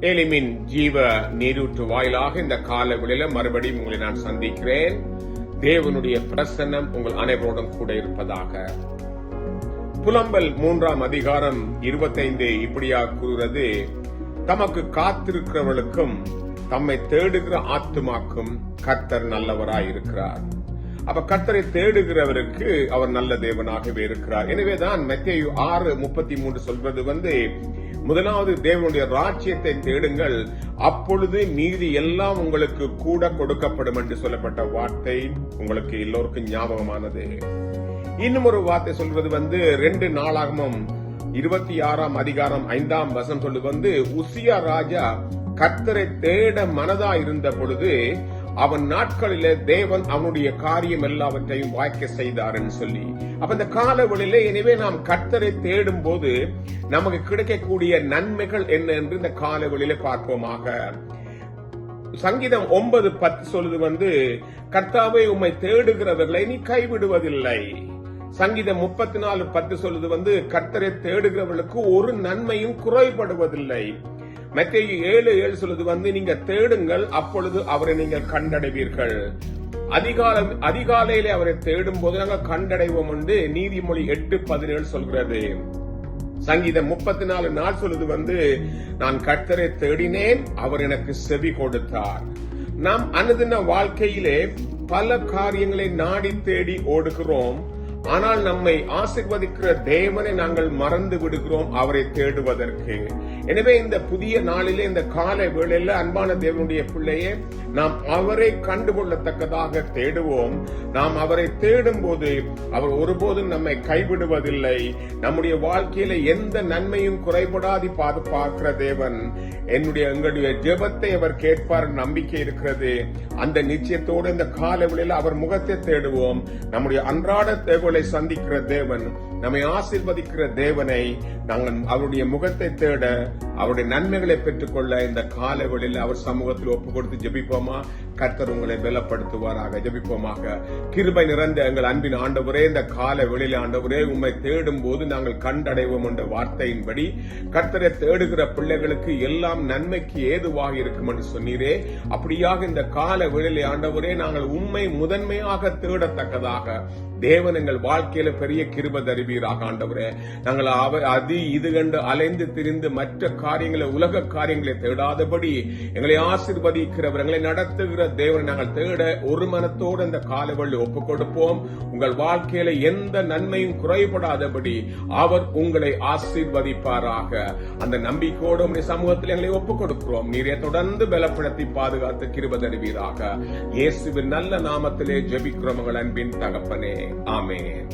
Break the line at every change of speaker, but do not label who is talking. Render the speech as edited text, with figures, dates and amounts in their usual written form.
ஏலிமின் ஜீவ நீரூற்று வாயிலாக இந்த கால வேளையில மறுபடியும் உங்களை நான் சந்திக்கிறேன். தேவனுடைய பிரசன்னம் உங்கள் அனைவரோடும் கூட இருப்பதாக. புலம்பல் 3ஆம் அதிகாரம் 25 இப்படியாக கூறுகிறது, தமக்கு காத்திருக்கிறவர்களுக்கும் தம்மை தேடுகிற ஆத்துமாக்கும் கர்த்தர் நல்லவராயிருக்கிறார். அப்ப கர்த்தரை தேடுகிறவருக்கு அவர் நல்ல தேவனாகவே இருக்கிறார். எனவேதான் மத்தேயு 6:33 சொல்வது முதலாவது தேவனுடைய ராஜ்யத்தை தேடுங்கள், அப்பொழுது மீதி எல்லாம் உங்களுக்கு கூட கொடுக்கப்படும் என்று சொல்லப்பட்ட வார்த்தை உங்களுக்கு எல்லோருக்கும் ஞாபகமானது. இன்னும் ஒரு வார்த்தை சொல்வது 2 நாளாகமம் 26ஆம் அதிகாரம் 5ஆம் வசனம் சொல்வது, உசியா ராஜா கர்த்தரை தேட மனதா இருந்த பொழுது அவன் நாட்களிலே தேவன் அவனுடைய காரியம் எல்லாவற்றையும் வாய்க்க செய்தார் என்று சொல்லி. அப்ப இந்த காலவெளியிலே எனவே நாம் கர்த்தரை தேடும் போது நமக்கு கிடைக்கக்கூடிய நன்மைகள் என்ன என்று இந்த காலவெளியிலே பார்ப்போமாக. சங்கீதம் 9:10 சொல்லுது, கர்த்தாவே உம்மை தேடுகிறவர்களை நீ கைவிடுவதில்லை. சங்கீதம் 34:10 சொல்லுது, கர்த்தரை தேடுகிறவர்களுக்கு ஒரு நன்மையும் குறைபடுவதில்லை. மத்தேயு 7:7 சொல்லுது, நீங்க தேடுங்கள், அப்பொழுது அவரை நீங்கள் கண்டடைவீர்கள். அதிகாலையிலே அவரை தேடும் போது நாங்கள் கண்டடைவோம் என்று நீதிமொழி 8:17 சொல்கிறது. சங்கீதம் 34:4 சொல்லுது, நான் கர்த்தரை தேடினேன், அவர் எனக்கு செவி கொடுத்தார். நாம் அனுதின வாழ்க்கையிலே பல காரியங்களை நாடி தேடி ஓடுகிறோம். ஆனால் நம்மை ஆசீர்வதிக்கிற தேவனை நாங்கள் மறந்து விடுகிறோம் அவரை தேடுவதற்கு. எனவே இந்த புதிய நாளிலே, இந்த காலை வேளையில அன்பான தேவனுடைய பிள்ளையே, நாம் அவரை கண்டுகொள்ளத்தக்கதாக தேடுவோம். நாம் அவரை தேடும் போது அவர் ஒருபோதும் நம்மை கைவிடுவதில்லை. நம்முடைய வாழ்க்கையில எந்த நன்மையும் குறைபடாது பார்க்கிற தேவன். எங்களுடைய ஜெபத்தை அவர் கேட்பார் நம்பிக்கை இருக்கிறது. அந்த நிச்சயத்தோடு இந்த காலை வேளையில அவர் முகத்தை தேடுவோம். நம்முடைய அன்றாட தேவைகளை சந்திக்கிற தேவன், நம்மை ஆசீர்வதிக்கிற தேவனை நாங்கள் அவருடைய முகத்தை தேட, அவருடைய நன்மைகளை பெற்றுக்கொள்ள இந்த கால வேளையில் அவர் சமூகத்தில் ஒப்பு கொடுத்து ஜெபிப்போமா? கர்த்தர் உங்களை பலப்படுத்துவாராக. ஜெபிப்போமாக. கிருபை நிறைந்த எங்கள் அன்பின் ஆண்டவரே, இந்த கால வேளையில் ஆண்டவரே உம்மை தேடும் போது நாங்கள் கண்டடைவோம் என்ற வார்த்தையின்படி கர்த்தரை தேடுகிற பிள்ளைகளுக்கு எல்லாம் நன்மைக்கு ஏதுவாக இருக்கும் என்று சொன்னீரே. அப்படியாக இந்த கால வேளையில் ஆண்டவரே நாங்கள் உம்மை முதன்மையாக தேடத்தக்கதாக தேவன் எங்கள் வாழ்க்கையில பெரிய கிருபை தருவீராக ஆண்டவரே. நாங்கள் அது இது கண்டு அலைந்து திரிந்து மற்ற காரியங்களை, உலக காரியங்களை தேடாதபடி எங்களை ஆசீர்வதிக்கிறவர், எங்களை நடத்துகிற தேவனை நாங்கள் தேட ஒரு மனத்தோடு இந்த காலவெளியில் ஒப்புக் கொடுப்போம். உங்கள் வாழ்க்கையில எந்த நன்மையும் குறைபடாதபடி அவர் உங்களை ஆசீர்வதிப்பாராக. அந்த நம்பிக்கையோடு உங்களுடைய சமூகத்தில் எங்களை ஒப்புக் கொடுக்கிறோம். நீரே தொடர்ந்து பலப்படுத்தி பாதுகாத்து கிருபை தருவீராக. இயேசுவின் நல்ல நாமத்திலே ஜெபிக்கிறோம் எங்கள் அன்பின் தகப்பனே. ஆமென்.